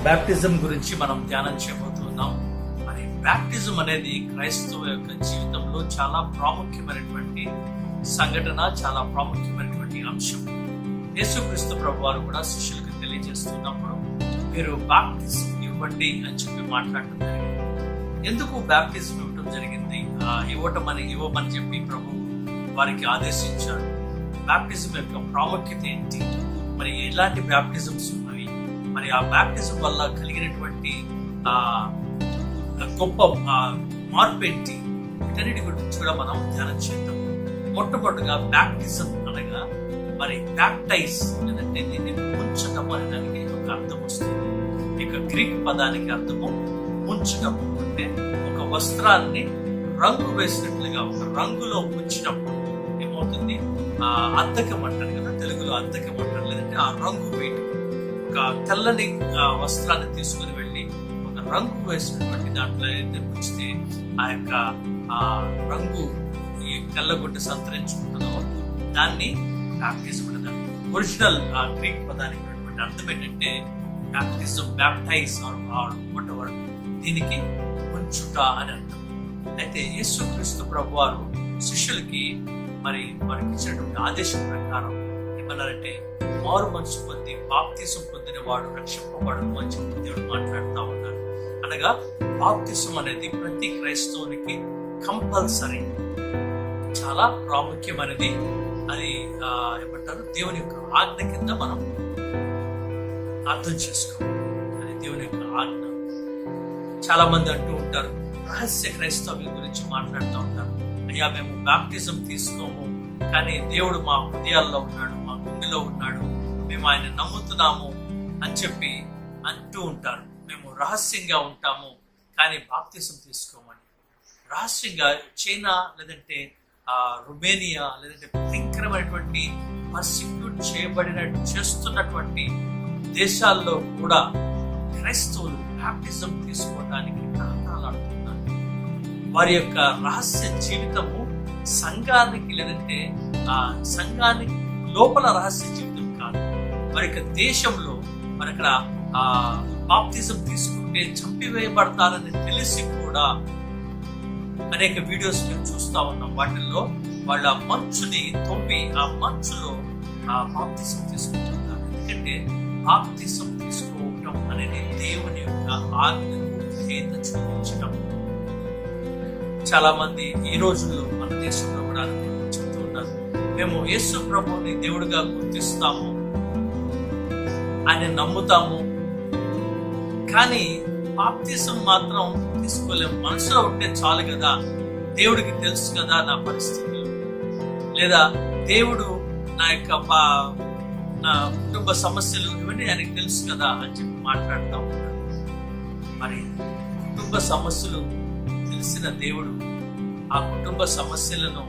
Baptism గురించి మనం ధ్యానం చేయబోతున్నాం. మరి బ్యాప్టిజం అనేది క్రైస్తవ యొక్క జీవితంలో చాలా ప్రాముఖ్యమైనటువంటి సంఘటన, చాలా ప్రాముఖ్యమైనటువంటి అంశం. యేసుక్రీస్తు ప్రభువారు కూడా శిష్యులకు తెలియజేస్తున్నప్పుడు మీరు బాప్టిజం ఇవ్వండి అని చెప్పి మాట్లాడటం జరిగింది. ఎందుకు బ్యాప్టిజం ఇవ్వటం జరిగింది? ఇవ్వమని చెప్పి ప్రభు వారికి ఆదేశించారు. బ్యాప్టిజం యొక్క ప్రాముఖ్యత ఏంటి? మరి ఎలాంటి బ్యాప్టిజమ్స్ ఉన్నవి? మరి ఆ బ్యాప్టిజం వల్ల కలిగినటువంటి గొప్ప మార్పు ఏంటి? వీటన్నిటి గురించి కూడా మనం ధ్యానం చేద్దాం. మొట్టమొదటిగా బ్యాప్టిజం అనగా మరి బ్యాప్టైజ్ లేదంటే దీన్ని ముంచటం అనే దానికి ఒక అర్థం వస్తుంది. ఇక గ్రీక్ పదానికి అర్థము ముంచటం అంటే ఒక వస్త్రాన్ని రంగు వేసినట్లుగా ఒక రంగులో ముంచినప్పుడు ఏమవుతుంది? అద్దకం అంటారు కదా, తెలుగులో అద్దకం అంటారు. లేదంటే ఆ రంగు వేయటం. ఒక తెల్లని వస్త్రాన్ని తీసుకుని వెళ్ళి ఒక రంగు వేసినటువంటి దాంట్లో ముంచితే ఆ యొక్క రంగు ఈ తెల్లగుడ్డ సంతరించుకుంటుందో దాన్ని బ్యాప్టిజం అంటారు. ఒరిజినల్ గ్రీక్ పదానికి ఉన్నటువంటి అర్థం ఏంటంటే baptism, baptize or whatever, దీనికి ముంచుట అని అర్థం. అయితే యేసుక్రీస్తు ప్రభువారు శిష్యులకి మరి వారికి ఇచ్చినటువంటి ఆదేశం ప్రకారం ఏమన్నారంటే, మారు మనసు పొంది బాప్తిసం పొందిన వాడు రక్షింపబడును అని చెప్పి దేవుడు మాట్లాడుతూ ఉన్నారు. అనగా బాప్తిసం అనేది ప్రతి క్రైస్తవునికి కంపల్సరీ, చాలా ప్రాముఖ్యమైనది. అది ఏమంటారు, దేవుని యొక్క ఆజ్ఞ కింద మనం అర్థం చేసుకోవాలి. అది దేవుని యొక్క ఆజ్ఞ. చాలా మంది అంటూ ఉంటారు, రహస్య క్రైస్తవ్యం గురించి మాట్లాడుతూ ఉంటారు. అయ్యా, మేము బాప్టిజం తీసుకోము, కానీ దేవుడు మా హృదయాల్లో ఉన్నాడు, మా గుండెలో ఉన్నాడు, మేము ఆయన నమ్ముతున్నాము అని చెప్పి అంటూ ఉంటారు. మేము రహస్యంగా ఉంటాము కానీ బాప్టిజం తీసుకోమని. రహస్యంగా చైనా లేదంటే రుమేనియా లేదంటే భయంకరమైనటువంటి పర్సిక్యూట్ చేస్తున్నటువంటి దేశాల్లో కూడా క్రైస్తవులు బాప్టిజం తీసుకోవడానికి తాళాడుతున్నారు. వారి యొక్క రహస్య జీవితము సంఘానికి లేదంటే సంఘానికి లోపల రహస్య జీవితం కాదు. వారి యొక్క దేశంలో మరి అక్కడ బాప్టిజం తీసుకుంటే చంపివేయబడతారని తెలిసి కూడా అనేక వీడియోస్ మేము చూస్తా ఉన్నాం. వాటిల్లో వాళ్ళ మంచుని తొమ్మి ఆ మంచులో బాప్టిజం తీసుకుంటున్నారు. ఎందుకంటే బాప్టిజం తీసుకోవటం అనేది దేవుని యొక్క ఆజ్ఞకు విధేయత చూపించడం. చాలా మంది ఈ రోజుల్లో మన దేశంలో కూడా చెప్తూ ఉన్నారు, మేము యేసు ప్రభువుని దేవుడిగా గుర్తిస్తాము, ఆయన నమ్ముతాము, కానీ బాప్తిసం మాత్రం తీసుకోలేము. మనసులో ఉంటే చాలు కదా, దేవుడికి తెలుసు కదా నా పరిస్థితులు, లేదా దేవుడు నా కుటుంబ సమస్యలు ఇవన్నీ ఆయనకి తెలుసు కదా అని చెప్పి మాట్లాడుతూ ఉంటారు. మరి కుటుంబ సమస్యలు తెలిసిన దేవుడు ఆ కుటుంబ సమస్యలను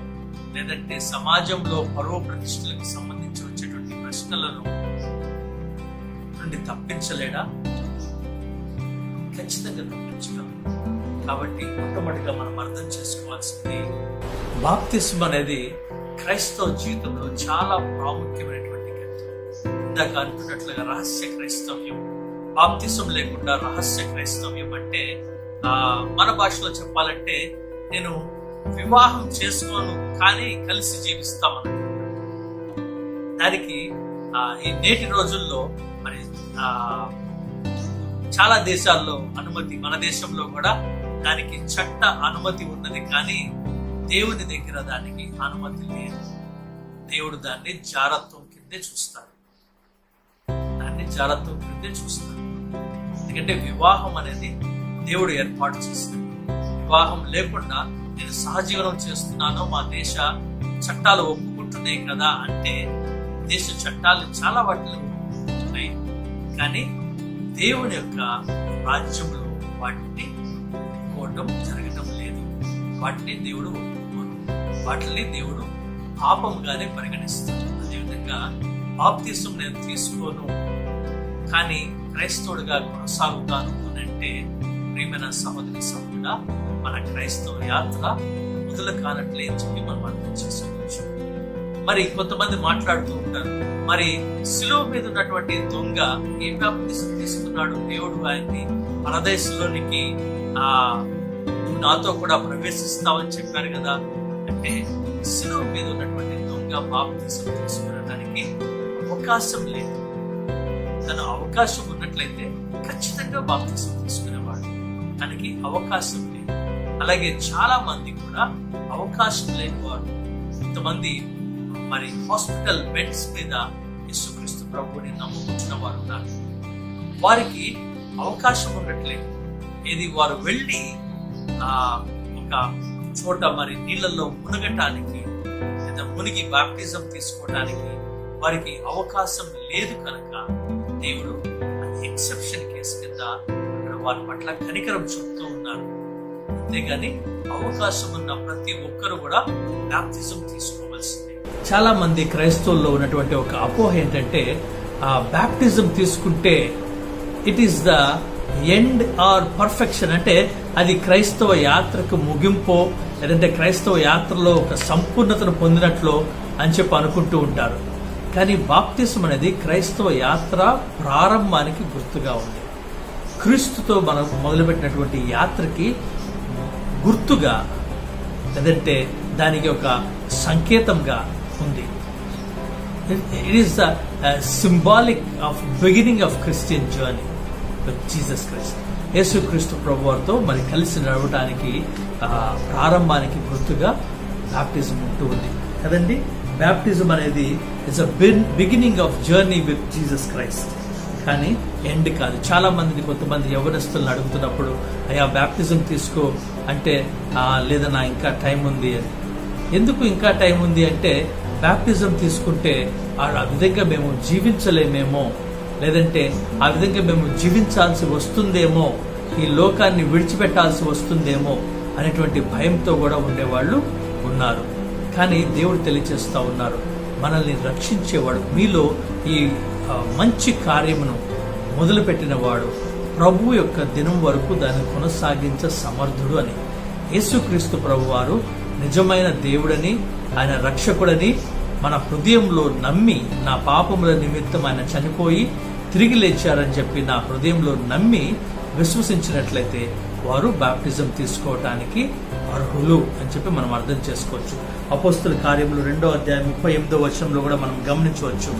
లేదంటే సమాజంలో పరువు ప్రతిష్టలకు సంబంధించి వచ్చేటువంటి ప్రశ్నలను నుండి తప్పించలేడా? ఖచ్చితంగా తప్పించగలరు. కాబట్టి మొట్టమొదటిగా మనం అర్థం చేసుకోవాల్సింది, బాప్తిస్మం అనేది క్రైస్తవ జీవితంలో చాలా ప్రాముఖ్యమైనటువంటి ఘట్టం. ఇందాక అనుకున్నట్లుగా రహస్య క్రైస్తవ్యం, బాప్తిసం లేకుండా రహస్య క్రైస్తవ్యం అంటే మన భాషలో చెప్పాలంటే నేను వివాహం చేసుకోను కానీ కలిసి జీవిస్తామని. దానికి ఈ నేటి రోజుల్లో మరి చాలా దేశాల్లో అనుమతి, మన దేశంలో కూడా దానికి చట్ట అనుమతి ఉన్నది, కానీ దేవుని దగ్గర దానికి అనుమతి లేదు. దేవుడు దాన్ని జారత్వం కిందే చూస్తాడు. ఎందుకంటే వివాహం అనేది దేవుడు ఏర్పాటు చేస్తాడు. వివాహం లేకుండా నేను సహజీవనం చేస్తున్నాను, మా దేశ చట్టాలు ఒప్పుకుంటున్నాయి కదా అంటే, దేశ చట్టాలు చాలా వాటిలో ఉన్నాయి, కానీ దేవుని యొక్క రాజ్యంలో వాటిని ఒప్పుకోవడం జరగటం లేదు. వాటిని దేవుడు ఒప్పుకోడు, వాటిని దేవుడు పాపంగానే పరిగణిస్తాడు. అదేవిధంగా బాప్తిసం నేను తీసుకోను కానీ క్రైస్తవుడిగా కొనసాగుతాను అని అంటే, ప్రియమైన సహోదరి సహోదరుడా, మన క్రైస్తవ యాత్ర మొదలు కానట్లే అని చెప్పి మనం అర్థం చేసుకోవచ్చు. మరి కొంతమంది మాట్లాడుతూ ఉంటారు, మరి శిలువ మీద ఉన్నటువంటి దొంగ ఏ బాప్తిసం తీసుకున్నాడు? దేవుడు ఆయన్ని పరదేశంలోనికి నువ్వు నాతో కూడా ప్రవేశిస్తావని చెప్పారు కదా. అంటే శిలువ మీద ఉన్నటువంటి దొంగ బాప్తిసం తీసుకునడానికి అవకాశం లేదు. తన అవకాశం ఉన్నట్లయితే ఖచ్చితంగా బాప్తిసం తీసుకునేవాడు. తనకి అవకాశం లేదు. అలాగే చాలా మంది కూడా అవకాశం లేని వారు, కొంతమంది మరి హాస్పిటల్ బెడ్స్ మీద యేసుక్రీస్తు ప్రభువుని నమ్ముకుంటున్న వారు ఉన్నారు. వారికి అవకాశం ఉండట్లేదు. ఇది వారు వెళ్ళి ఒక చోట మరి నీళ్ళల్లో మునగటానికి లేదా మునిగి బాప్టిజం తీసుకోవడానికి వారికి అవకాశం లేదు కనుక దేవుడు అది ఎక్సెప్షన్ కేసు కింద అక్కడ వారి పట్ల కనికరం చూపుతూ ఉన్నారు. అంతేగాని అవకాశం ఉన్న ప్రతి ఒక్కరు కూడా బాప్టిజం తీసుకోవాల్సిందే. చాలా మంది క్రైస్తవుల్లో ఉన్నటువంటి ఒక అపోహ ఏంటంటే బాప్టిజం తీసుకుంటే it is the end or perfection, అంటే అది క్రైస్తవ యాత్రకు ముగింపో లేదంటే క్రైస్తవ యాత్రలో ఒక సంపూర్ణతను పొందినట్లు అని చెప్పి అనుకుంటూ ఉంటారు. కానీ బాప్తిసం అనేది క్రైస్తవ యాత్ర ప్రారంభానికి గుర్తుగా ఉంది. క్రీస్తుతో మనం మొదలుపెట్టినటువంటి యాత్రకి గుర్తుగా లేదంటే దానికి ఒక సంకేతంగా ఉంది. It is the symbolic of beginning of Christian journey with Jesus Christ. యేసుక్రీస్తు ప్రభువారితో మరి కలిసి నడవడానికి ప్రారంభానికి గుర్తుగా బాప్టిజం ఉంటూ ఉంది కదండి. బాప్టిజం అనేది it's a beginning of journey with Jesus Christ, కానీ ఎండ్ కాదు. చాలా మందిని కొంతమంది యవనస్తులను అడుగుతున్నప్పుడు అయ్యా బాప్టిజం తీసుకో అంటే లేదన్నా ఇంకా టైం ఉంది అని. ఎందుకు ఇంకా టైం ఉంది అంటే బాప్టిజం తీసుకుంటే ఆ విధంగా మేము జీవించలేమేమో, లేదంటే ఆ విధంగా మేము జీవించాల్సి వస్తుందేమో, ఈ లోకాన్ని విడిచిపెట్టాల్సి వస్తుందేమో అనేటువంటి భయంతో కూడా ఉండేవాళ్ళు ఉన్నారు. కానీ దేవుడు తెలియచేస్తా ఉన్నారు, మనల్ని రక్షించేవాడు, మీలో ఈ మంచి కార్యమును మొదలుపెట్టిన వాడు ప్రభు యొక్క దినం వరకు దాన్ని కొనసాగించే సమర్థుడు అని. యేసుక్రీస్తు ప్రభు వారు నిజమైన దేవుడని, ఆయన రక్షకుడని మన హృదయంలో నమ్మి, నా పాపముల నిమిత్తం ఆయన చనిపోయి తిరిగి లేచారని చెప్పి నా హృదయంలో నమ్మి విశ్వసించినట్లయితే వారు బాప్టిజం తీసుకోవటానికి అర్హులు అని చెప్పి మనం అర్థం చేసుకోవచ్చు. అపోస్తుల కార్యములు 2వ అధ్యాయం 38వ వచనంలో కూడా మనం గమనించవచ్చు.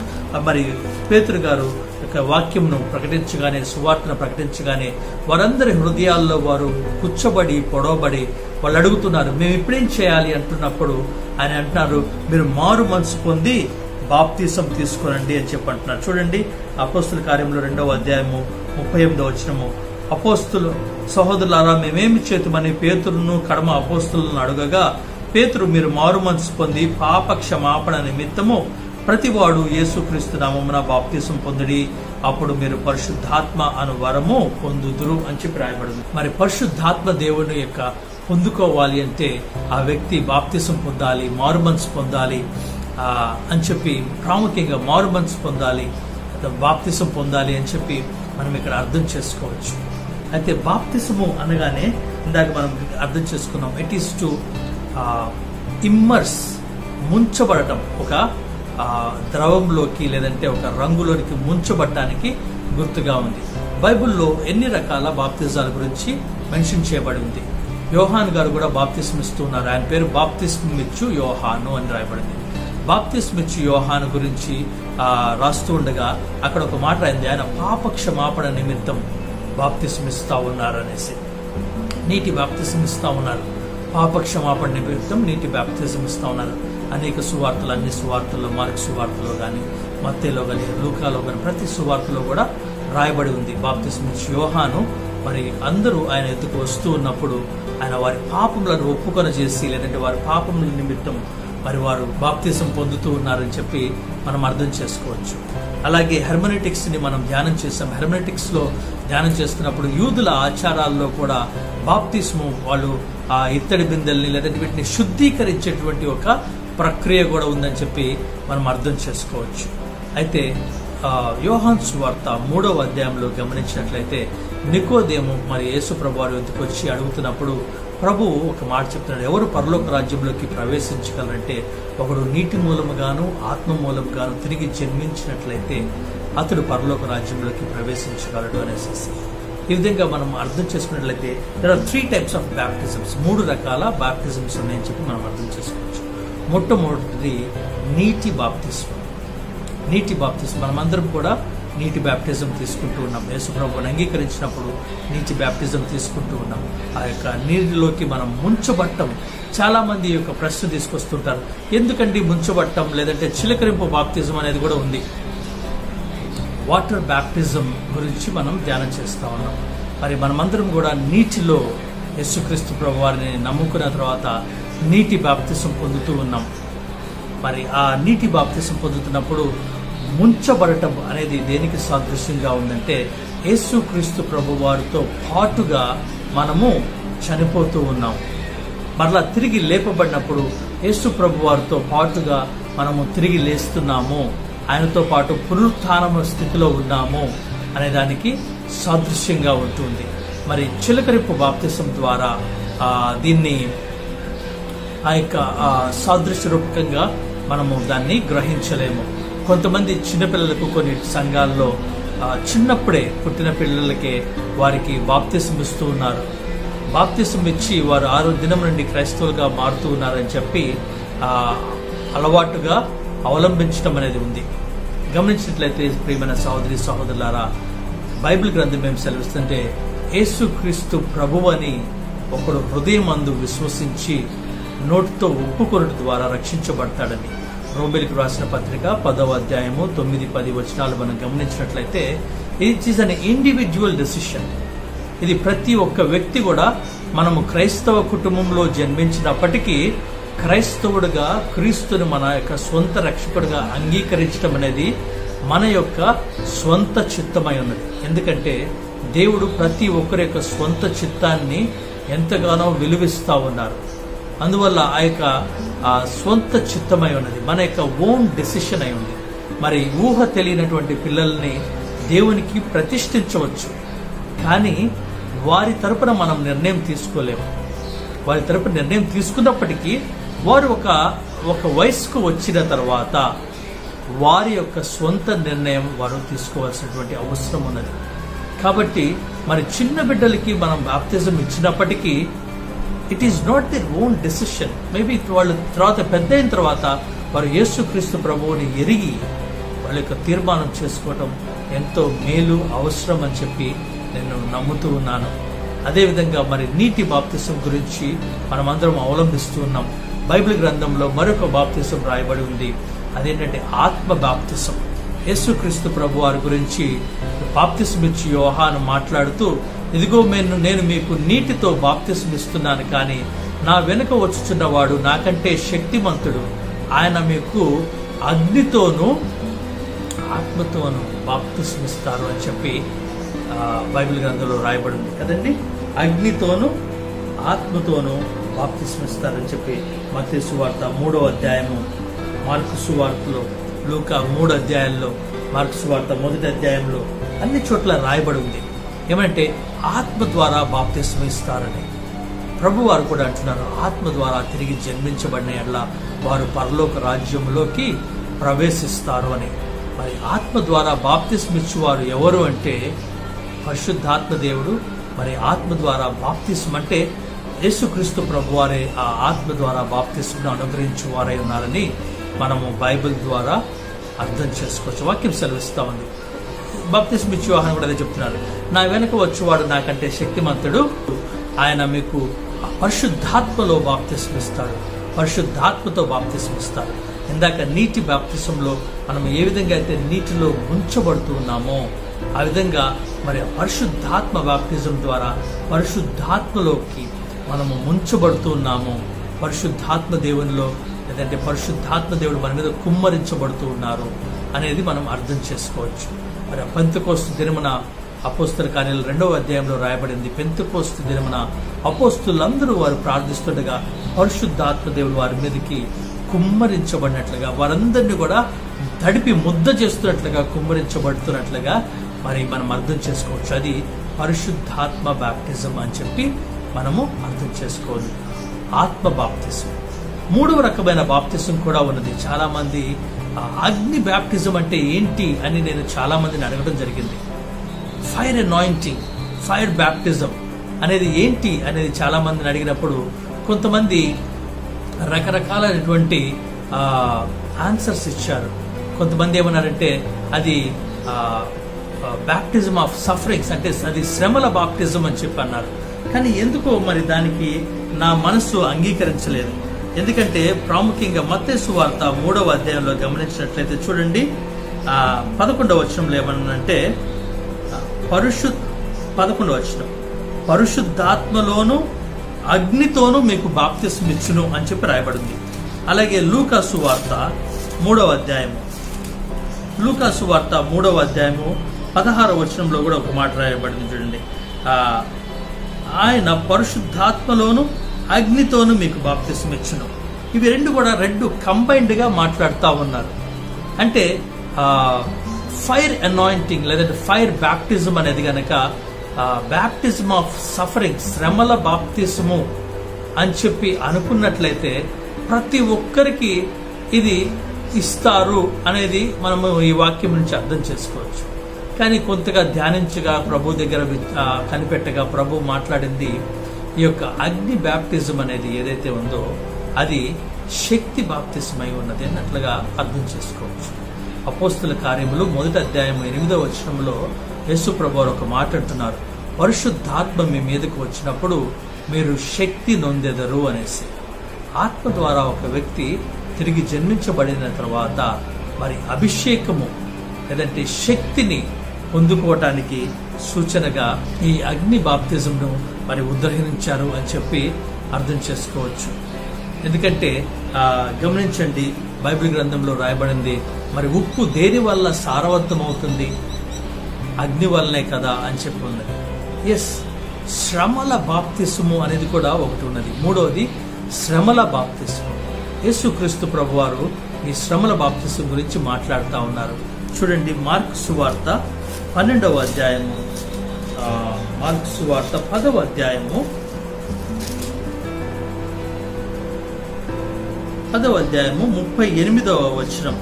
మరి పేతురు గారు యొక్క వాక్యమును ప్రకటించగానే, సువార్తను ప్రకటించగానే వారందరి హృదయాల్లో వారు కూర్చోబడి పొడవబడి వాళ్ళు అడుగుతున్నారు, మేము ఇప్పుడేం చేయాలి అంటున్నప్పుడు ఆయన అంటున్నారు, మీరు మారు మనసు పొంది బాప్తిసం తీసుకోనండి అని చెప్పి అంటున్నారు. చూడండి అపోస్తుల కార్యములు 2వ అధ్యాయము 38వ వచనము. అపోస్తులు సహోదరులారా మేమేమి చేతుమని పేతురును కడమ అపోస్తులను అడుగగా, పేతురు మీరు మారు మనసు పొంది పాప క్షమాపణ నిమిత్తము ప్రతివాడు యేసుక్రీస్తు నామమున బాప్తిసం పొందుడి, అప్పుడు మీరు పరిశుద్ధాత్మ అను వరము పొందుదురు అని చెప్పి రాయబడింది. మరి పరిశుద్ధాత్మ దేవుని యొక్క పొందుకోవాలి అంటే ఆ వ్యక్తి బాప్తిసం పొందాలి, మారు మనసు పొందాలి అని చెప్పి, ప్రాముఖ్యంగా మారు మనసు పొందాలి, బాప్తిసం పొందాలి అని చెప్పి మనం ఇక్కడ అర్థం చేసుకోవచ్చు. అయితే బాప్తిసము అనగానే ఇందాక మనం అర్థం చేసుకున్నాం, ఇట్ ఈస్ టు ఇమ్మర్స్, ముంచబడటం, ఒక ద్రవంలోకి లేదంటే ఒక రంగులోనికి ముంచబడటానికి గుర్తుగా ఉంది. బైబిల్లో ఎన్ని రకాల బాప్తిజాల గురించి మెన్షన్ చేయబడి ఉంది. యోహాన్ గారు కూడా బాప్తిస్మ ఇస్తున్నారు. ఆయన పేరు బాప్తిస్మిచ్చు యోహాను అని రాయబడింది. బాప్తిస్మిచ్చు యోహాను గురించి రాస్తూ ఉండగా అక్కడ ఒక మాట రాయింది, ఆయన పాప క్షమాపణ నిమిత్తం బాప్తిస్మిస్తా ఉన్నారు అనేసి. నీటి బాప్తిసం ఇస్తా ఉన్నారు, పాప క్షమాపణ నిమిత్తం నీటి బాప్తిసం ఇస్తా ఉన్నారు. అనేక సువార్తలు, అన్ని సువార్తల్లో, మార్కు సువార్తలో కానీ, మత్తేలో కానీ, లూకాలో కానీ, ప్రతి సువార్తలో కూడా రాయబడి ఉంది బాప్తిస్మిచ్చు యోహాను. మరి అందరూ ఆయన ఎత్తుకు వస్తూ ఉన్నప్పుడు ఆయన వారి పాపములను ఒప్పుకొన చేసి, లేదంటే వారి పాపముల నిమిత్తం మరి వారు బాప్తిసం పొందుతూ ఉన్నారని చెప్పి మనం అర్థం చేసుకోవచ్చు. అలాగే హెర్మెనెటిక్స్ ని మనం ధ్యానం చేస్తాం. హెర్మెనెటిక్స్ లో ధ్యానం చేస్తున్నప్పుడు యూదుల ఆచారాల్లో కూడా బాప్తిస్ము వాళ్ళు ఆ ఇత్తడి బిందెల్ని లేదంటే వీటిని శుద్ధీకరించేటువంటి ఒక ప్రక్రియ కూడా ఉందని చెప్పి మనం అర్థం చేసుకోవచ్చు. అయితే యోహాను సువార్త 3వ అధ్యాయంలో గమనించినట్లయితే నికోదేము మరి యేసు ప్రభువారి వద్దకు వచ్చి అడుగుతున్నప్పుడు ప్రభువు ఒక మాట చెప్తున్నాడు, ఎవరు పరలోక రాజ్యంలోకి ప్రవేశించగలరంటే ఒకడు నీటి మూలముగాను ఆత్మ మూలముగాను తిరిగి జన్మించినట్లయితే అతడు పరలోక రాజ్యంలోకి ప్రవేశించగలడు అనేసి. ఈ విధంగా మనం అర్థం చేసుకున్నట్లయితే there are 3 types of baptisms. 3 రకాల బాప్టిజమ్స్ ఉన్నాయని చెప్పి మనం అర్థం చేసుకోవచ్చు. మొట్టమొదటిది నీటి బాప్తిస్మం. నీటి బాప్తిస్మం మనమందరం కూడా నీటి బ్యాప్టిజం తీసుకుంటూ ఉన్నాం. యేసు ప్రభువుని అంగీకరించినప్పుడు నీటి బ్యాప్టిజం తీసుకుంటూ ఉన్నాం. ఆ యొక్క నీటిలోకి మనం ముంచబట్టం. చాలా మంది యొక్క ప్రశ్న తీసుకొస్తుంటారు, ఎందుకండి ముంచబట్టం, లేదంటే చిలకరింపు బాప్తిజం అనేది కూడా ఉంది. వాటర్ బ్యాప్టిజం గురించి మనం ధ్యానం చేస్తా ఉన్నాం. మరి మనమందరం కూడా నీటిలో యేసుక్రీస్తు ప్రభు వారిని నమ్ముకున్న తర్వాత నీటి బాప్తిజం పొందుతూ ఉన్నాం. మరి ఆ నీటి బాప్తిజం పొందుతున్నప్పుడు ముంచబడటం అనేది దేనికి సాదృశ్యంగా ఉందంటే యేసుక్రీస్తు ప్రభు వారితో పాటుగా మనము చనిపోతూ ఉన్నాం. మరలా తిరిగి లేపబడినప్పుడు యేసు ప్రభు వారితో పాటుగా మనము తిరిగి లేస్తున్నాము, ఆయనతో పాటు పునరుత్థాన స్థితిలో ఉన్నాము అనే దానికి సాదృశ్యంగా ఉంటుంది. మరి చిలకరింపు బాప్తిసం ద్వారా దీన్ని ఆ యొక్క సాదృశ్య రూపకంగా మనము దాన్ని గ్రహించలేము. కొంతమంది చిన్నపిల్లలకు కొన్ని సంఘాల్లో చిన్నప్పుడే పుట్టిన పిల్లలకే వారికి బాప్తిసం ఇస్తూ ఉన్నారు. బాప్తిసం ఇచ్చి వారు 6వ దినం నుండి క్రైస్తవులుగా మారుతూ ఉన్నారని చెప్పి అలవాటుగా అవలంబించడం అనేది ఉంది. గమనించినట్లయితే ప్రియమైన సహోదరి సహోదరులారా, బైబిల్ గ్రంథం ఏం సెలవిస్తుంటే యేసుక్రీస్తు ప్రభువు అని ఒకడు హృదయమందు విశ్వసించి నోటితో ఒప్పుకొనుట ద్వారా రక్షించబడతాడని రోమీయులకు రాసిన పత్రిక 10వ అధ్యాయము 9-10 వచనాలు మనం గమనించినట్లయితే it is an individual decision. ఇది ప్రతి ఒక్క వ్యక్తి కూడా మనము క్రైస్తవ కుటుంబంలో జన్మించినప్పటికీ క్రైస్తవుడుగా క్రీస్తుని మన యొక్క స్వంత రక్షకుడుగా అంగీకరించడం అనేది మన యొక్క స్వంత చిత్తమై ఉన్నది. ఎందుకంటే దేవుడు ప్రతి ఒక్కరి యొక్క స్వంత చిత్తాన్ని ఎంతగానో విలువిస్తా ఉన్నారు. అందువల్ల ఆ యొక్క స్వంత చిత్తమై ఉన్నది, మన యొక్క ఓన్ డెసిషన్ అయి ఉంది. మరి ఊహ తెలియనటువంటి పిల్లల్ని దేవునికి ప్రతిష్ఠించవచ్చు, కానీ వారి తరపున మనం నిర్ణయం తీసుకోలేము. వారి తరపున నిర్ణయం తీసుకున్నప్పటికీ వారు ఒక వయసుకు వచ్చిన తర్వాత వారి యొక్క స్వంత నిర్ణయం వారు తీసుకోవాల్సినటువంటి అవసరం ఉన్నది. కాబట్టి మరి చిన్న బిడ్డలకి మనం బాప్తిజం ఇచ్చినప్పటికీ it is not their own decision. Maybe వాళ్ళు తర్వాత పెద్ద అయిన తర్వాత వారు యేసుక్రీస్తు ప్రభువుని ఎరిగి వాళ్ళ యొక్క తీర్మానం చేసుకోవటం ఎంతో మేలు అవసరం అని చెప్పి నేను నమ్ముతూ ఉన్నాను. అదేవిధంగా మరి నీటి బాప్తిజం గురించి మనమందరం అవలంబిస్తూ ఉన్నాం. బైబిల్ గ్రంథంలో మరొక బాప్తిజం రాయబడి ఉంది, అదేంటంటే ఆత్మ బాప్తిజం. యేసుక్రీస్తు ప్రభు వారి గురించి బాప్తిజం ఇచ్చి యోహాను మాట్లాడుతూ, ఇదిగో నేను మీకు నీటితో బాప్తిజం ఇస్తున్నాను, కానీ నా వెనుక వచ్చుచున్నవాడు నాకంటే శక్తిమంతుడు, ఆయన మీకు అగ్నితోనూ ఆత్మతోనూ బాప్తిజం ఇస్తారు అని చెప్పి బైబిల్ గ్రంథంలో రాయబడి ఉంది కదండి. అగ్నితోనూ ఆత్మతోనూ బాప్తిజం ఇస్తారని చెప్పి మత్తయి సువార్త 3వ అధ్యాయము, మార్కు సువార్తలో, లూకా 3 అధ్యాయాల్లో, మార్కు సువార్త 1వ అధ్యాయంలో అన్ని చోట్ల రాయబడి ఉంది. ఏమంటే ఆత్మ ద్వారా బాప్తిజం ఇస్తారని ప్రభు వారు కూడా అంటున్నారు. ఆత్మ ద్వారా తిరిగి జన్మించబడిన ఎడల వారు పరలోక రాజ్యంలోకి ప్రవేశిస్తారు అని. మరి ఆత్మ ద్వారా బాప్తిజం ఇచ్చేవారు ఎవరు అంటే పరిశుద్ధాత్మ దేవుడు. మరి ఆత్మ ద్వారా బాప్తిజం అంటే యేసుక్రీస్తు ప్రభు వారే ఆ ఆత్మ ద్వారా బాప్తిజంను అనుగ్రహించేవారై ఉన్నారని మనము బైబిల్ ద్వారా అర్థం చేసుకోవచ్చు. వాక్యం సెలవిస్తా ఉంది. బాప్తిజం ఇచ్చే యోహాను కూడా అదే చెప్తున్నారు, నా వెనక వచ్చేవాడు నాకంటే శక్తిమంతుడు, ఆయన మీకు పరిశుద్ధాత్మలో బాప్తిజం ఇస్తాడు, పరిశుద్ధాత్మతో బాప్తిజం ఇస్తాడు. ఇందాక నీటి బాప్తిజంలో మనం ఏ విధంగా అయితే నీటిలో ముంచబడుతూ ఉన్నామో ఆ విధంగా మరి పరిశుద్ధాత్మ బాప్తిజం ద్వారా పరిశుద్ధాత్మలోకి మనము ముంచబడుతూ ఉన్నాము. పరిశుద్ధాత్మ దేవునిలో, లేదంటే పరిశుద్ధాత్మ దేవుడు మన మీద కుమ్మరించబడుతూ ఉన్నారు అనేది మనం అర్థం చేసుకోవచ్చు. మరి పెంతెకోస్తు దినమున అపోస్తల కార్యాలు 2వ అధ్యాయంలో రాయబడింది. పెంతెకోస్తు దినమున అపోస్తులందరూ వారు ప్రార్థిస్తుండగా పరిశుద్ధాత్మ దేవుడు వారి మీదకి కుమ్మరించబడినట్లుగా, వారందరినీ కూడా తడిపి ముద్ద చేస్తున్నట్లుగా, కుమ్మరించబడుతున్నట్లుగా మరి మనం అర్థం చేసుకోవచ్చు. అది పరిశుద్ధాత్మ బాప్టిజం అని చెప్పి మనము అర్థం చేసుకోవాలి. ఆత్మ బాప్తిజం, మూడవ రకమైన బాప్తిజం కూడా ఉన్నది. చాలా మంది అగ్ని బాప్టిజం అంటే ఏంటి అని నేను చాలా మందిని అడగడం జరిగింది. ఫైర్ అనాయింటింగ్, ఫైర్ బాప్టిజం అనేది ఏంటి అనేది చాలా మందిని అడిగినప్పుడు కొంతమంది రకరకాలైనటువంటి ఆన్సర్స్ ఇచ్చారు. కొంతమంది ఏమన్నారంటే అది బాప్టిజం ఆఫ్ సఫరింగ్స్, అంటే అది శ్రమల బాప్టిజం అని చెప్పి అన్నారు. కానీ ఎందుకో మరి దానికి నా మనస్సు అంగీకరించలేదు. ఎందుకంటే ప్రాముఖ్యంగా మత్తయి సువార్త 3వ అధ్యాయంలో గమనించినట్లయితే చూడండి, 11వ వచనంలో ఏమన్నంటే 11వ వచనం, పరిశుద్ధాత్మలోను అగ్నితోనూ మీకు బాప్తిస్మం ఇచ్చును అని చెప్పి రాయబడింది. అలాగే లూకా సువార్త 3వ అధ్యాయము, లూకా సువార్త 3వ అధ్యాయము 16వ వచనంలో కూడా ఒక మాట రాయబడింది చూడండి, ఆయన పరిశుద్ధాత్మలోను అగ్నితోను మీకు బాప్తిస్మం ఇచ్చును. ఇవి రెండు కంబైన్డ్ గా మాట్లాడుతూ ఉన్నారు. అంటే ఫైర్ అనాయింటింగ్ లేదంటే ఫైర్ బాప్టిజం అనేది గనక బాప్టిజం ఆఫ్ సఫరింగ్, శ్రమల బాప్తిజము అని చెప్పి అనుకున్నట్లయితే ప్రతి ఒక్కరికి ఇది ఇస్తారు అనేది మనము ఈ వాక్యం నుంచి అర్థం చేసుకోవచ్చు. కానీ కొంతగా ధ్యానించగా ప్రభు దగ్గర కనిపెట్టగా ప్రభు మాట్లాడింది ఈ యొక్క అగ్ని బాప్టిజం అనేది ఏదైతే ఉందో అది శక్తి బాప్తిజం అయి ఉన్నది అన్నట్లుగా అర్థం చేసుకోవచ్చు. అపోస్తుల కార్యములు 1వ అధ్యాయం 8వ వచనంలో యేసు ప్రభు ఒక మాట్లాడుతున్నారు, పరిశుద్ధాత్మ మీ మీదకు వచ్చినప్పుడు మీరు శక్తి నొందెదరు అనేసి. ఆత్మ ద్వారా ఒక వ్యక్తి తిరిగి జన్మించబడిన తర్వాత మరి అభిషేకము లేదంటే శక్తిని పొందుకోవటానికి సూచనగా ఈ అగ్ని బాప్తిజంను మరి ఉద్ధరించారు అని చెప్పి అర్థం చేసుకోవచ్చు. ఎందుకంటే గమనించండి, బైబిల్ గ్రంథంలో రాయబడింది, మరి ఉప్పు దేని వల్ల సారవంతం అవుతుంది? అగ్ని వల్లనే కదా అని చెప్పి ఉన్నది. ఎస్, శ్రమల బాప్తిస్మము అనేది కూడా ఒకటి ఉన్నది. మూడవది శ్రమల బాప్తిస్మం. యేసుక్రీస్తు ప్రభువారు ఈ శ్రమల బాప్తిస్మం గురించి మాట్లాడుతూ ఉన్నారు. చూడండి, మార్కు సువార్త 12వ అధ్యాయము, మార్కు సువార్త 10వ అధ్యాయము 38వ వచనం.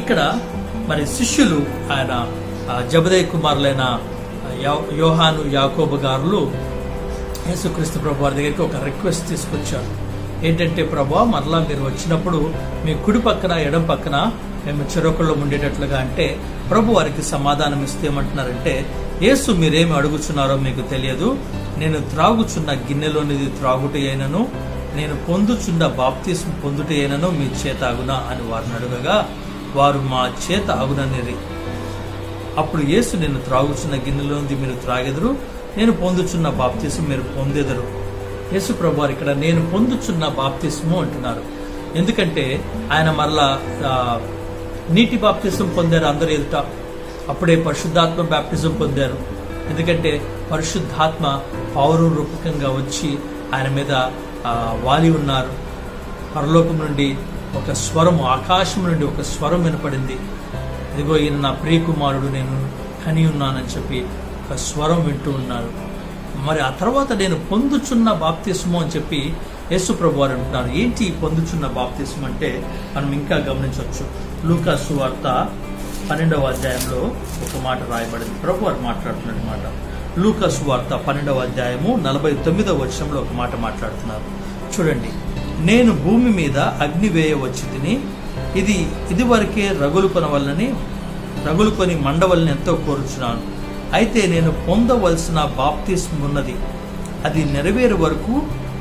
ఇక్కడ మరి శిష్యులు ఆయన జబదయి కుమారులైన యోహాను యాకోబు గారులు యేసుక్రీస్తు ప్రభు వారి దగ్గరికి ఒక రిక్వెస్ట్ తీసుకొచ్చారు. ఏంటంటే, ప్రభువా మరలా మీరు వచ్చినప్పుడు మీ కుడి పక్కన ఎడం పక్కన మేము చెరొకళ్ళు ఉండేటట్లుగా అంటే ప్రభు వారికి సమాధానం ఇస్తే ఏమంటున్నారంటే, యేసు మీరేమి అడుగుచున్నారో మీకు తెలియదు, నేను త్రాగుచున్న గిన్నెలోనిది త్రాగుట అయినను నేను పొందుచున్న బాప్తిస్మం పొందుట అయినను మీ చేత అగునా అని వారిని అడుగగా వారు మా చేత అగుననిరి. అప్పుడు యేసు, నేను త్రాగుచున్న గిన్నెలోనిది మీరు త్రాగెదరు, నేను పొందుచున్న బాప్తిస్మం మీరు పొందెదరు. యేసు ప్రభు వారు ఇక్కడ నేను పొందుచున్న బాప్తిస్మం అంటున్నారు. ఎందుకంటే ఆయన మరలా నీటి బాప్తిజం పొందారు అందరూ ఎదుట, అప్పుడే పరిశుద్ధాత్మ బాప్తిజం పొందారు. ఎందుకంటే పరిశుద్ధాత్మ పౌరు రూపకంగా వచ్చి ఆయన మీద వాలి ఉన్నారు. పరలోకం నుండి ఒక స్వరం, ఆకాశం నుండి ఒక స్వరం వినపడింది, ఇదిగో ఈయన నా ప్రియకుమారుడు, నేను కని ఉన్నానని చెప్పి ఒక స్వరం వింటూ ఉన్నారు. మరి ఆ తర్వాత నేను పొందుచున్న బాప్తిస్మం అని చెప్పి యేసు ప్రభు వారు అంటున్నారు. ఏంటి పొందుచున్న బాప్తిస్మం అంటే మనం ఇంకా గమనించవచ్చు. లూకా సువార్త 12వ అధ్యాయంలో ఒక మాట రాయబడింది. ప్రభు వారు మాట్లాడుతున్న మాట. లూకా సువార్త 12వ అధ్యాయము 49వ వచనంలో ఒక మాట మాట్లాడుతున్నారు. చూడండి, నేను భూమి మీద అగ్ని వేయ వచ్చి తిని ఇది వరకే రగులుకొని మండవల్ని ఎంతో కోరుచున్నాను. అయితే నేను పొందవలసిన బాప్తిస్మం ఉన్నది, అది నెరవేరు వరకు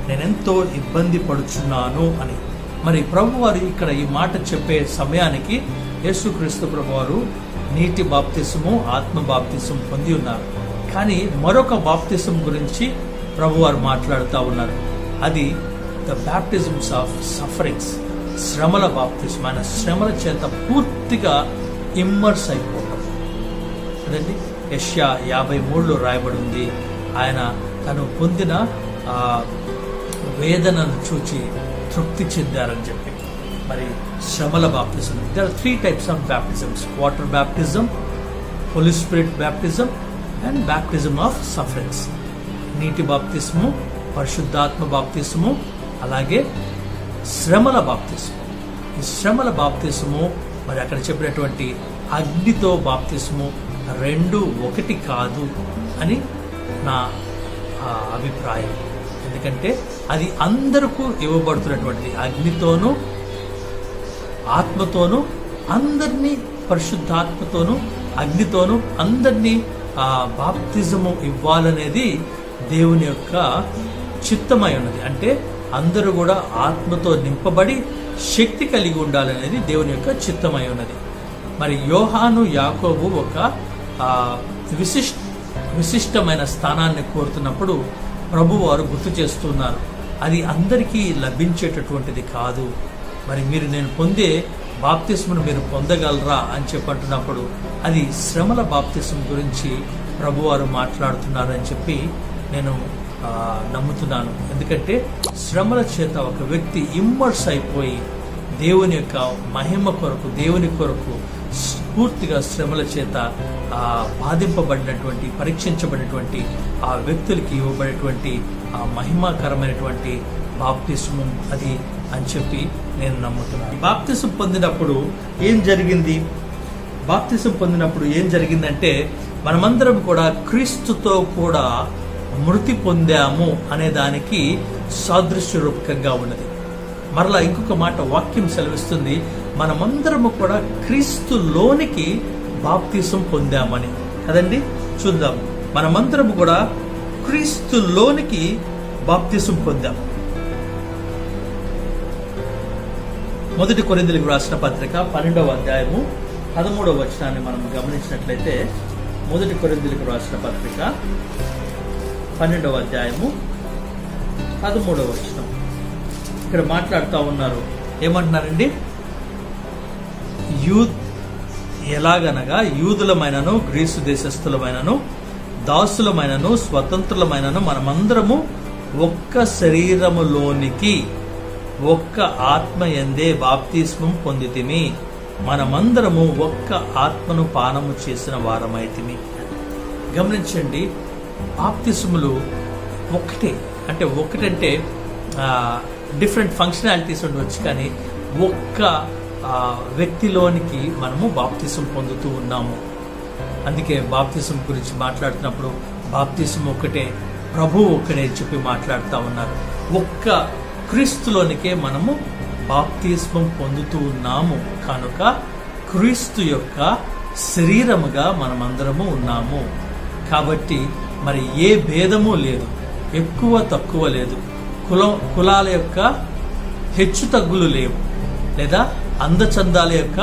నేనెంతో ఇబ్బంది పడుచున్నాను అని. మరి ప్రభువారు ఇక్కడ ఈ మాట చెప్పే సమయానికి యేసుక్రీస్తు ప్రభువారు నీటి బాప్తిస్మము, ఆత్మ బాప్తిస్మం పొంది ఉన్నారు. కానీ మరొక బాప్తిస్మం గురించి ప్రభువారు మాట్లాడుతూ ఉన్నారు. అది ద బాప్టిజమ్స్ ఆఫ్ సఫరింగ్స్, శ్రమల బాప్తిస్మం. ఆయన శ్రమల చేత పూర్తిగా ఇమ్మర్స్ అయిపోవడం. అదండి యెషయా 53లో రాయబడి ఉంది. ఆయన తను పొందిన వేదనను చూచి తృప్తి చెందారని చెప్పి. మరి శ్రమల బాప్తిజం, there are 3 types of baptisms: water baptism, holy spirit baptism and baptism of sufferance. నీటి బాప్తిస్ము, పరిశుద్ధాత్మ బాప్తిస్ము, అలాగే శ్రమల బాప్తిస్ము. ఈ శ్రమల బాప్తిస్ము మరి అక్కడ చెప్పినటువంటి అగ్నితో బాప్తిస్ము రెండు ఒకటి కాదు అని నా అభిప్రాయం. ఎందుకంటే అది అందరికీ ఇవ్వబడుతున్నటువంటిది. అగ్నితోనూ ఆత్మతోనూ అందరినీ, పరిశుద్ధాత్మతోనూ అగ్నితోనూ అందరినీ బాప్తిజము ఇవ్వాలనేది దేవుని యొక్క చిత్తమై ఉన్నది. అంటే అందరూ కూడా ఆత్మతో నింపబడి శక్తి కలిగి ఉండాలనేది దేవుని యొక్క చిత్తమై ఉన్నది. మరి యోహాను, యాకోబు ఒక విశిష్టమైన స్థానాన్ని కోరుతున్నప్పుడు ప్రభు వారు గుర్తు చేస్తున్నారు, అది అందరికీ లభించేటటువంటిది కాదు. మరి మీరు నేను పొందే బాప్తిస్మును మీరు పొందగలరా అని చెప్పంటున్నప్పుడు అది శ్రమల బాప్తిస్మ గురించి ప్రభువారు మాట్లాడుతున్నారు అని చెప్పి నేను నమ్ముతున్నాను. ఎందుకంటే శ్రమల చేత ఒక వ్యక్తి ఇమ్మర్స్ అయిపోయి దేవుని యొక్క మహిమ కొరకు, దేవుని కొరకు పూర్తిగా శ్రమల చేత బాధింపబడినటువంటి, పరీక్షించబడినటువంటి ఆ వ్యక్తులకి ఇవ్వబడేటువంటి ఆ మహిమాకరమైనటువంటి బాప్తిస్మం అది అని చెప్పి నేను నమ్ముతున్నాను. బాప్తిస్మం పొందినప్పుడు ఏం జరిగింది? బాప్తిస్మం పొందినప్పుడు ఏం జరిగిందంటే మనమందరం కూడా క్రీస్తుతో కూడా మృతి పొందాము అనే దానికి సాదృశ్య రూపకంగా ఉన్నది. మరలా ఇంకొక మాట వాక్యం సెలవిస్తుంది, మనమందరము కూడా క్రీస్తులోనికి బాప్తిసం పొందామని కదండి. చూద్దాం, మనమందరము కూడా క్రీస్తులోనికి బాప్తిసం పొందాం. మొదటి కొరింథీయులకు రాసిన పత్రిక 12వ అధ్యాయము 13వ వచనాన్ని మనం గమనించినట్లయితే, మొదటి కొరింథీయులకు రాసిన పత్రిక 12వ అధ్యాయము 13వ వచనం ఇక్కడ మాట్లాడుతూ ఉన్నారు. ఏమంటున్నారండి? ఎలాగనగా యూదులమైనను, గ్రీసు దేశస్థులమైనను, దాసులమైనను, స్వతంత్రులమైనను మనమందరము ఒక్క శరీరములోనికి ఒక్క ఆత్మ యందే బాప్తిస్మం పొందితిమి, మనమందరము ఒక్క ఆత్మను పానము చేసిన వారమైతిమి. గమనించండి, బాప్తిస్ములు ఒకటే. అంటే ఒకటంటే డిఫరెంట్ ఫంక్షనాలిటీస్ ఉండవచ్చు, కానీ ఒక్క వ్యక్తిలోనికి మనము బాప్తిసం పొందుతూ ఉన్నాము. అందుకే బాప్తిసం గురించి మాట్లాడుతున్నప్పుడు బాప్తిసం ఒకటే, ప్రభు ఒక్కడే చెప్పి మాట్లాడుతూ ఉన్నారు. ఒక్క క్రీస్తులోనికే మనము బాప్తిస్మం పొందుతూ ఉన్నాము కనుక క్రీస్తు యొక్క శరీరముగా మనమందరము ఉన్నాము. కాబట్టి మరి ఏ భేదము లేదు, ఎక్కువ తక్కువ లేదు, కులాల యొక్క హెచ్చు తగ్గులు లేవు, లేదా అందచందాల యొక్క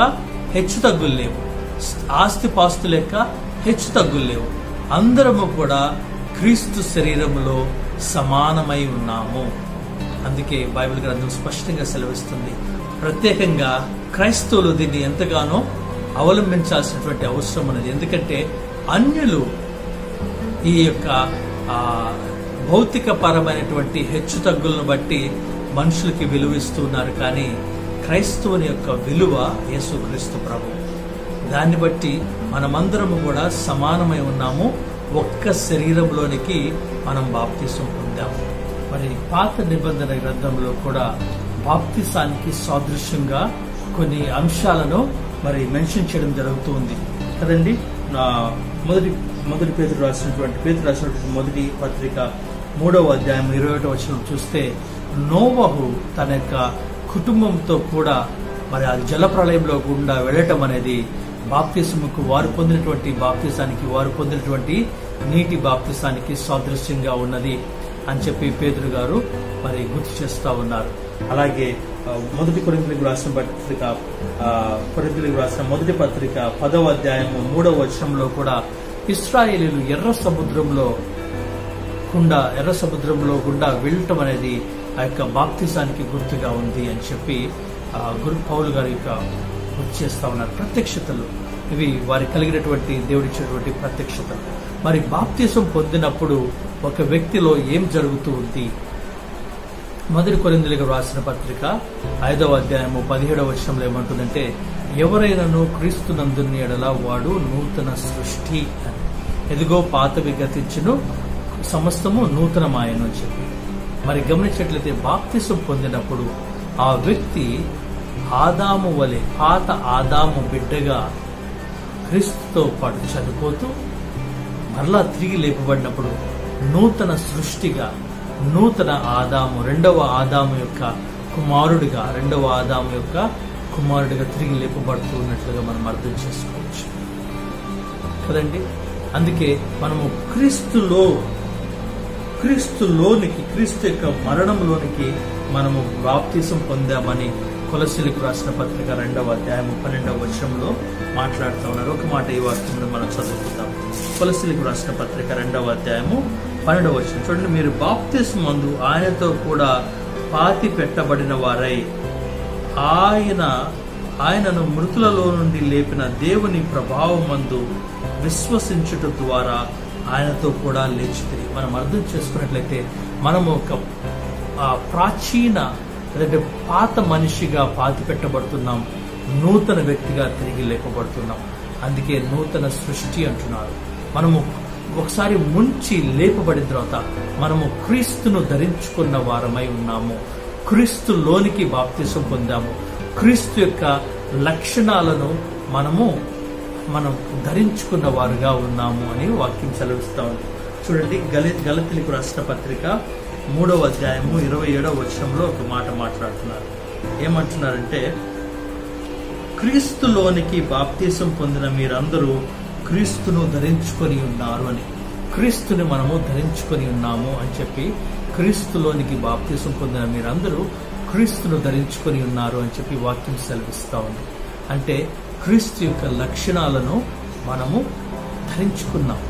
హెచ్చు తగ్గులు లేవు, ఆస్తిపాస్తుల యొక్క హెచ్చు తగ్గులు లేవు. అందరము కూడా క్రీస్తు శరీరంలో సమానమై ఉన్నాము. అందుకే బైబిల్ గ్రంథం స్పష్టంగా సెలవిస్తుంది. ప్రత్యేకంగా క్రైస్తవులు దీన్ని ఎంతగానో అవలంబించాల్సినటువంటి అవసరం ఉన్నది. ఎందుకంటే అన్యులు ఈ యొక్క భౌతిక పరమైనటువంటి హెచ్చు తగ్గులను బట్టి మనుషులకి విలువిస్తున్నారు, కానీ క్రైస్తవుని యొక్క విలువ యేసుక్రీస్తు ప్రభు. దాన్ని బట్టి మనమందరము కూడా సమానమై ఉన్నాము, ఒక్క శరీరంలోనికి మనం బాప్తిసం పొందాము. మరి పాత నిబంధన గ్రంథంలో కూడా బాప్తిసానికి సాదృశ్యంగా కొన్ని అంశాలను మరి మెన్షన్ చేయడం జరుగుతుంది కదండి. మొదటి పేతురు రాసినటువంటి మొదటి పత్రిక 3వ అధ్యాయం 21వ వచనం చూస్తే, నోవహు తన యొక్క కుటుంబంతో కూడా మరి ఆ జల ప్రళయంలో గుండా వెళ్ళటం అనేది బాప్తిసముకు వారు పొందినటువంటి బాప్తిసానికి, వారు పొందినటువంటి నీటి బాప్తిసానికి సాదృశ్యంగా ఉన్నది అని చెప్పి పేతురు గారు మరి గుర్తు చేస్తూ ఉన్నారు. అలాగే మొదటి కొరింథీయులకు రాసిన పత్రిక, కొరింథీయులకు రాసిన మొదటి పత్రిక 10వ అధ్యాయము 3వ వచనంలో కూడా ఇశ్రాయేలీయులు ఎర్ర సముద్రంలో గుండా వెళ్ళటం అనేది ఆ యొక్క బాప్తిసానికి గుర్తుగా ఉంది అని చెప్పి పౌలు గారి యొక్క గుర్తు చేస్తా ఉన్నారు. ప్రత్యక్షతలు ఇవి వారి కలిగినటువంటి దేవుడిచ్చినటువంటి ప్రత్యక్షతలు. మరి బాప్తిసం పొందినప్పుడు ఒక వ్యక్తిలో ఏం జరుగుతూ ఉంది మొదటి కొరింథీయులకు రాసిన పత్రిక 5వ అధ్యాయము 17వ వచనంలో ఏమంటుందంటే, ఎవరైనాను క్రీస్తునందున్న యెడల వాడు నూతన సృష్టి అని. ఎదిగో పాతవి గతించును, సమస్తము నూతనమాయను అని చెప్పి. మరి గమనించినట్లయితే బాప్తిసం పొందినప్పుడు ఆ వ్యక్తి ఆదాము వలె, పాత ఆదాము బిడ్డగా క్రీస్తుతో పాటు చనిపోతూ మరలా తిరిగి లేపబడినప్పుడు నూతన సృష్టిగా, నూతన ఆదాము, రెండవ ఆదాము యొక్క కుమారుడిగా తిరిగి లేపబడుతూ ఉన్నట్లుగా మనం అర్థం చేసుకోవచ్చు కదండి. అందుకే మనము క్రీస్తులోనికి, క్రీస్తు యొక్క మరణంలోనికి మనము బాప్తిసం పొందామని కొలస్సీలకు రాసిన పత్రిక 2వ అధ్యాయము 12వ వచనంలో మాట్లాడుతూ ఉన్నారు. ఒక మాట ఈ వాక్యం మనం చదువుకుందాం. కొలస్సీలకు రాసిన పత్రిక 2వ అధ్యాయము 12వ వచనం చూడండి. మీరు బాప్తిసం మందు ఆయనతో కూడా పాతి పెట్టబడిన వారై ఆయనను మృతులలో నుండి లేపిన దేవుని ప్రభావమందు విశ్వసించుట ద్వారా ఆయనతో కూడా లేచితిరి. మనం అర్థం చేసుకున్నట్లయితే మనము ఒక ప్రాచీన, లేదంటే పాత మనిషిగా పాతి పెట్టబడుతున్నాం, నూతన వ్యక్తిగా తిరిగి లేపబడుతున్నాం. అందుకే నూతన సృష్టి అంటున్నారు. మనము ఒకసారి ముంచి లేపబడిన తర్వాత మనము క్రీస్తును ధరించుకున్న వారమై ఉన్నాము. క్రీస్తులోనికి బాప్తిసం పొందాము. క్రీస్తు యొక్క లక్షణాలను మనం ధరించుకున్న వారుగా ఉన్నాము అని వాక్యం సెలవిస్తా ఉంది. చూడండి, గలతీయులకు రాసిన పత్రిక 3వ అధ్యాయము 27వ వచనంలో ఒక మాట మాట్లాడుతున్నారు. ఏమంటున్నారంటే, క్రీస్తులోనికి బాప్తిసం పొందిన మీరందరూ క్రీస్తును ధరించుకొని ఉన్నారు అని. క్రీస్తుని మనము ధరించుకొని ఉన్నాము అని చెప్పి, క్రీస్తులోనికి బాప్తిసం పొందిన మీరందరూ క్రీస్తును ధరించుకొని ఉన్నారు అని చెప్పి వాక్యం సెలవిస్తా ఉంది. అంటే క్రీస్తు యొక్క లక్షణాలను మనము ధరించుకోవాలి.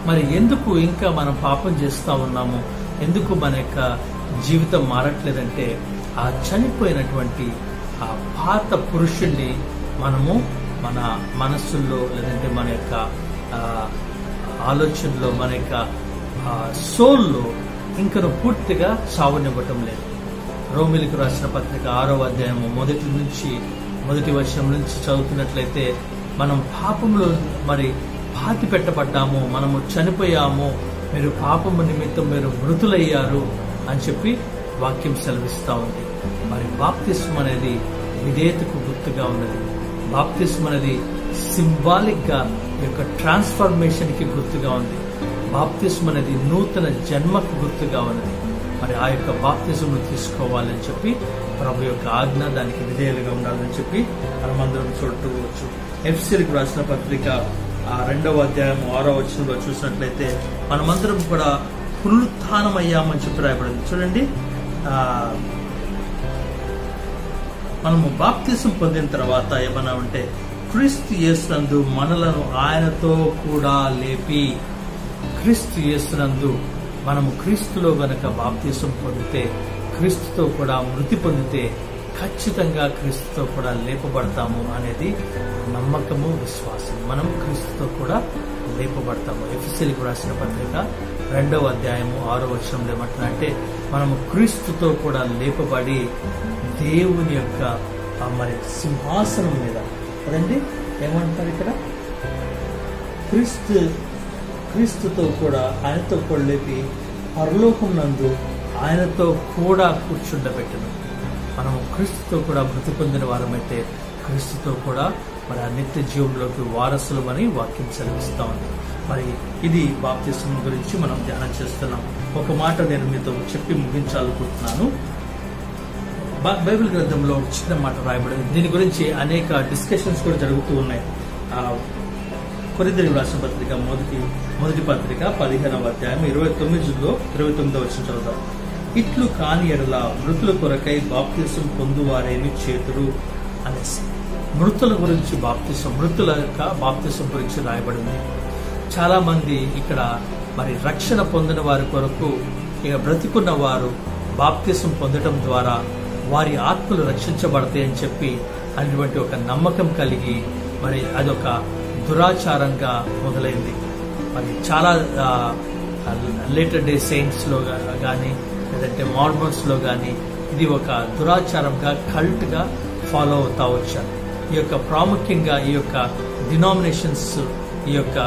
మరి ఎందుకు ఇంకా మనం పాపం చేస్తా ఉన్నాము? ఎందుకు మన యొక్క జీవితం మారట్లేదంటే, ఆ చనిపోయినటువంటి ఆ పాత పురుషుణ్ణి మనము మన మనస్సుల్లో, లేదంటే మన యొక్క ఆలోచనలో, మన యొక్క సోల్లో ఇంకను పూర్తిగా సావనివ్వటం లేదు. రోమిలకు రాసిన పత్రిక 6వ అధ్యాయము మొదటి వచనం నుంచి చదువుతున్నట్లయితే, మనం పాపంలో మరి పాతి పెట్టబడ్డాము, మనము చనిపోయాము, మీరు పాపము నిమిత్తం మీరు మృతులయ్యారు అని చెప్పి వాక్యం సెలవిస్తా ఉంది. మరి బాప్తిస్మం అనేది విధేయతకు గుర్తుగా ఉన్నది. బాప్తిస్మం అనేది సింబాలిక్ గా యొక్క ట్రాన్స్ఫర్మేషన్ కి గుర్తుగా ఉంది. బాప్తిస్మం అనేది నూతన జన్మకు గుర్తుగా ఉన్నది. మరి ఆ యొక్క బాప్తిజంను తీసుకోవాలని చెప్పి ప్రభు యొక్క ఆజ్ఞ, దానికి విధేయులుగా ఉండాలని చెప్పి మనమందరం చూడవచ్చు. ఎఫెసీయులకు రాసిన పత్రిక 2వ అధ్యాయము 6వ వచనంలో చూసినట్లయితే, మనమందరం కూడా పునరుత్థానం అయ్యామని చెప్పి రాయబడింది. చూడండి, మనము బాప్తిజం పొందిన తర్వాత ఏమన్నా ఉంటే, క్రీస్తు యేసునందు మనలను ఆయనతో కూడా లేపి, క్రీస్తు యేసునందు మనము క్రీస్తులో గనక బాప్తిసం పొందితే, క్రీస్తుతో కూడా మృతి పొందితే ఖచ్చితంగా క్రీస్తుతో కూడా లేపబడతాము అనేది నమ్మకము, విశ్వాసం. మనం క్రీస్తుతో కూడా లేపబడతాము. ఎఫెసీయులకు రాసిన పత్రిక 2వ అధ్యాయము 6వ వచనంలో ఏమంటున్నారంటే, మనము క్రీస్తుతో కూడా లేపబడి దేవుని యొక్క మరి సింహాసనం మీద, కదండి ఏమంటారు ఇక్కడ, క్రీస్తుతో కూడా ఆయనతో కూడా లేపి పరలోకం నందు ఆయనతో కూడా కూర్చుండబెట్టను. మనము క్రీస్తుతో కూడా మృతి పొందిన వారమైతే క్రీస్తుతో కూడా మరి ఆ నిత్య జీవంలోకి వారసులమని వాక్యం సెలవిస్తా ఉంది. మరి ఇది బాప్తిస్మం గురించి మనం ధ్యానం చేస్తున్నాం. ఒక మాట నేను మీతో చెప్పి ముగించాలనుకుంటున్నాను. బైబిల్ గ్రంథంలో చిన్న మాట రాయబడింది. దీని గురించి అనేక డిస్కషన్స్ కూడా జరుగుతూ ఉన్నాయి. కొరింథీయులకు రాసిన పత్రిక మొదటి పత్రిక 15వ అధ్యాయం 29వ వచనం చదువుతాం. ఇట్లు కాని ఎడల మృతుల కొరకై బాప్తిసం పొందువారేమి చేతురు అనేసి, మృతుల గురించి మృతుల యొక్క బాప్తిసం గురించి రాయబడింది. చాలా మంది ఇక్కడ మరి రక్షణ పొందిన వారి కొరకు, ఇక బ్రతికున్న వారు బాప్తిసం పొందటం ద్వారా వారి ఆత్మలు రక్షించబడతాయని చెప్పి అటువంటి ఒక నమ్మకం కలిగి మరి అదొక దురాచారంగా మొదలైంది. మరి చాలా లేటర్ డే సెయింట్స్ లో కానీ లేదంటే మార్మన్స్ లో కానీ ఇది ఒక దురాచారంగా కల్ట్ గా ఫాలో అవుతా వచ్చారు. ఈ యొక్క ప్రాముఖ్యంగా ఈ యొక్క డినామినేషన్స్ ఈ యొక్క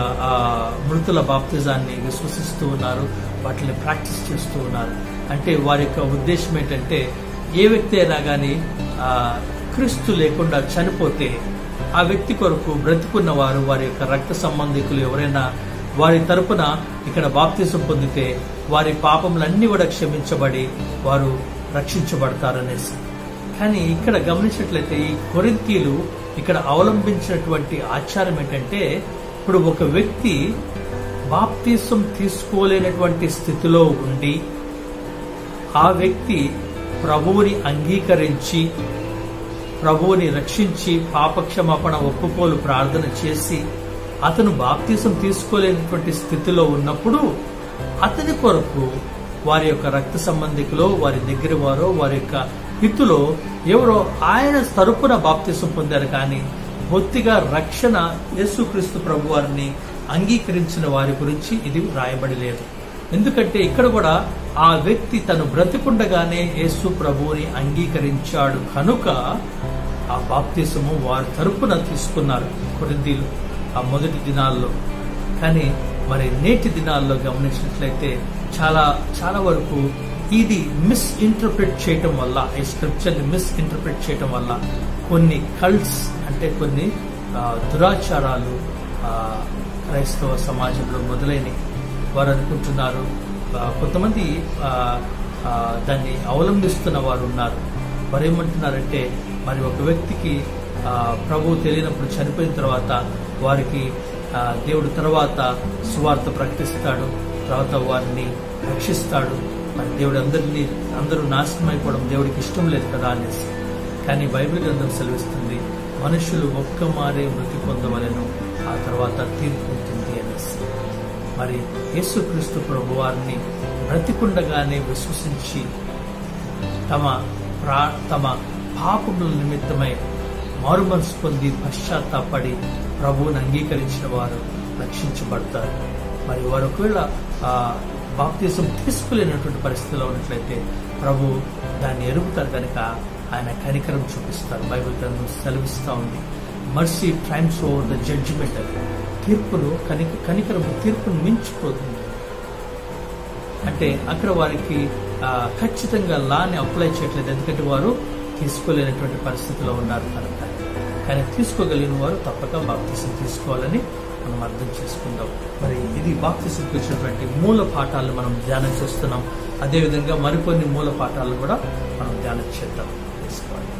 మృతుల బాప్తిజాన్ని విశ్వసిస్తూ ఉన్నారు, వాటిని ప్రాక్టీస్ చేస్తూ ఉన్నారు. అంటే వారి యొక్క ఉద్దేశం ఏంటంటే ఏ వ్యక్తి అయినా కానీ క్రీస్తు లేకుండా చనిపోతే ఆ వ్యక్తి కొరకు బ్రతికున్న వారు వారి యొక్క రక్త సంబంధికులు ఎవరైనా వారి తరపున ఇక్కడ బాప్తిజం పొందితే వారి పాపములన్నీ కూడా క్షమించబడి వారు రక్షించబడతారనేసి. కానీ ఇక్కడ గమనించినట్లయితే ఈ కొరింథీయులు ఇక్కడ అవలంబించినటువంటి ఆచారం ఏంటంటే, ఇప్పుడు ఒక వ్యక్తి బాప్తిజం తీసుకోలేనటువంటి స్థితిలో ఉండి ఆ వ్యక్తి ప్రభువుని అంగీకరించి ప్రభువుని రక్షించి పాపక్షమాపణ ఒప్పుకోలు ప్రార్థన చేసి అతను బాప్తిజం తీసుకోలేనటువంటి స్థితిలో ఉన్నప్పుడు అతని కొరకు వారి యొక్క రక్త సంబంధికులో వారి దగ్గర వారో వారి యొక్క హితులో ఎవరో ఆయన తరపున బాప్తిజం పొందారు. కానీ బొత్తిగా రక్షణ యేసుక్రీస్తు ప్రభు వారిని అంగీకరించిన వారి గురించి ఇది రాయబడి లేదు. ఎందుకంటే ఇక్కడ కూడా ఆ వ్యక్తి తను బ్రతికుండగానే యేసు ప్రభువుని అంగీకరించాడు కనుక ఆ బాప్తిజము వారి తరపున తీసుకున్నారు కొరింథీయులు ఆ మొదటి దినాల్లో. కానీ మరి నేటి దినాల్లో గమనించినట్లయితే చాలా చాలా వరకు ఇది మిస్ఇంటర్ప్రిట్ చేయటం వల్ల, ఈ స్క్రిప్చర్ని మిస్ఇంటర్ప్రిట్ చేయటం వల్ల కొన్ని కల్ట్స్ అంటే కొన్ని దురాచారాలు క్రైస్తవ సమాజంలో మొదలైనవి. వారు అనుకుంటున్నారు, కొంతమంది దాన్ని అవలంబిస్తున్న వారు ఉన్నారు. వారు ఏమంటున్నారంటే మరి ఒక వ్యక్తికి ప్రభువు తెలియనప్పుడు చనిపోయిన తర్వాత వారికి దేవుడు తర్వాత సువార్త ప్రకటిస్తాడు, తర్వాత వారిని రక్షిస్తాడు. మరి దేవుడు అందరూ నాశనం అయిపోవడం దేవుడికి ఇష్టం లేదు కదా అనేసి. కానీ బైబిల్ గ్రంథం సెలవిస్తుంది, మనుషులు ఒక్క మారే మృతి పొందవలెను, ఆ తర్వాత తీర్పు ఉంటుంది అనేసి. మరి యేసుక్రీస్తు ప్రభు వారిని బ్రతికుండగానే విశ్వసించి తమ పాపముల నిమిత్తమై మారుమనసు పొంది పశ్చాత్తాపడి ప్రభువుని అంగీకరించిన వారు రక్షించబడతారు. మరి వారు ఒకవేళ బాప్తిజం తీసుకోలేనటువంటి పరిస్థితిలో ఉన్నట్లయితే ప్రభు దాన్ని ఎరుగుతారు కనుక ఆయన కనికరం చూపిస్తారు. బైబిల్ గ్రంథం సెలవిస్తూ ఉంది, మర్సీ ట్రైమ్స్ ఓవర్ ద జడ్జిమెంట్ అని. తీర్పును కనికరము తీర్పును మించిపోతుంది. అంటే అక్కడ వారికి ఖచ్చితంగా లాని అప్లై చేయట్లేదు, ఎందుకంటే వారు తీసుకోలేనటువంటి పరిస్థితిలో ఉన్నారు కనుక. కానీ తీసుకోగలిగిన వారు తప్పక బాప్తిజం తీసుకోవాలని మనం అర్థం చేసుకుందాం. మరి ఇది బాప్తిజంకి వచ్చినటువంటి మూల పాఠాలను మనం ధ్యానం చేస్తున్నాం. అదేవిధంగా మరికొన్ని మూల పాఠాలను కూడా మనం ధ్యానం చేద్దాం. తీసుకోవాలి.